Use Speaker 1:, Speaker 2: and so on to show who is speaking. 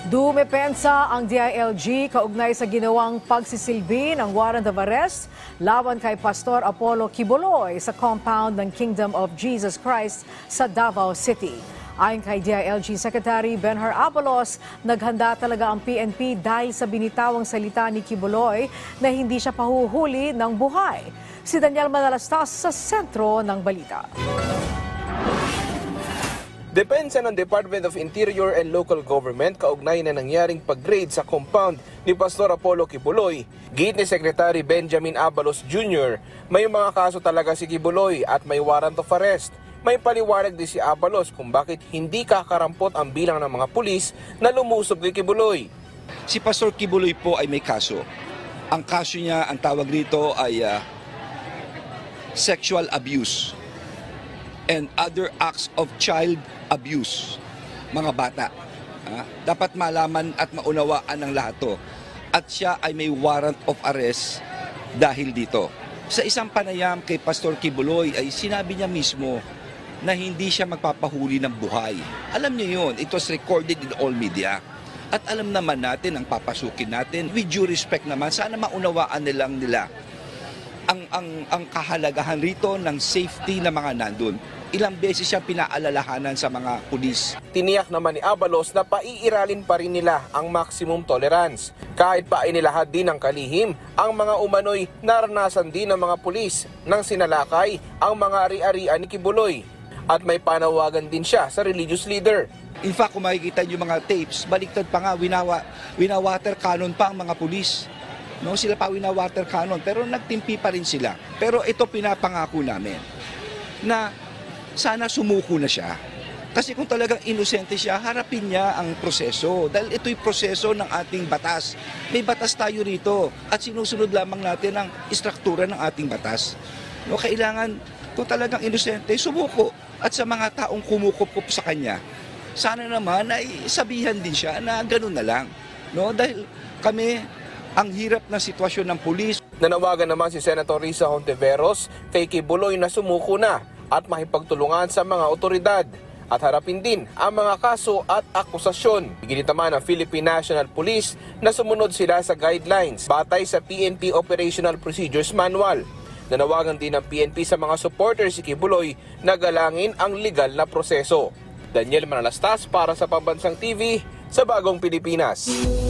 Speaker 1: Dumepensa ang DILG kaugnay sa ginawang pagsisilbi ng warrant of arrest laban kay Pastor Apollo Quiboloy sa compound ng Kingdom of Jesus Christ sa Davao City. Ayon kay DILG Secretary Benhur Abalos, naghanda talaga ang PNP dahil sa binitawang salita ni Quiboloy na hindi siya pahuhuli ng buhay. Si Daniel Manalastas sa sentro ng balita.
Speaker 2: Depensa ng Department of Interior and Local Government kaugnay na nangyaring pag-raid sa compound ni Pastor Apollo Quiboloy. Giit ni Secretary Benjamin Abalos Jr., may mga kaso talaga si Quiboloy at may warrant of arrest. May paliwanag din si Abalos kung bakit hindi kakarampot ang bilang ng mga pulis na lumusob kay Quiboloy.
Speaker 3: Si Pastor Quiboloy po ay may kaso. Ang kaso niya, ang tawag rito ay sexual abuse and other acts of child abuse, mga bata. Dapat malaman at maunawaan ng lahat to. At siya ay may warrant of arrest dahil dito. Sa isang panayam kay Pastor Quiboloy ay sinabi niya mismo na hindi siya magpapahuli ng buhay. Alam niyo yun, it was recorded in all media. At alam naman natin ang papasukin natin. With due respect naman, sana maunawaan nila ang kahalagahan rito ng safety ng mga nandun. Ilang beses siya pinaalalahanan sa mga pulis.
Speaker 2: Tiniyak naman ni Abalos na paiiralin pa rin nila ang maximum tolerance. Kahit pa inilahad din ng kalihim, ang mga umano'y naranasan din ng mga pulis nang sinalakay ang mga ari-arian ni Quiboloy. At may panawagan din siya sa religious leader.
Speaker 3: In fact, kung makikita niyo mga tapes, baliktad pa nga, winawater cannon pa ang mga pulis. No, sila pa winawater cannon, pero nagtimpi pa rin sila. Pero ito pinapangako namin na sana sumuko na siya. Kasi kung talagang inosente siya, harapin niya ang proseso. Dahil ito'y proseso ng ating batas. May batas tayo rito at sinusunod lamang natin ang istruktura ng ating batas. No, kailangan kung talagang inosente, sumuko. At sa mga taong kumukup sa kanya, sana naman ay sabihan din siya na gano'n na lang. No? Dahil kami, ang hirap na sitwasyon ng pulis.
Speaker 2: Nanawagan naman si Senator Risa Hontiveros kay Quiboloy na sumuko na at makipagtulungan sa mga otoridad at harapin din ang mga kaso at akusasyon. Ginit naman ng Philippine National Police na sumunod sila sa guidelines batay sa PNP Operational Procedures Manual. Nanawagan din ng PNP sa mga supporters si Quiboloy na galangin ang legal na proseso. Daniel Manalastas para sa Pambansang TV sa Bagong Pilipinas.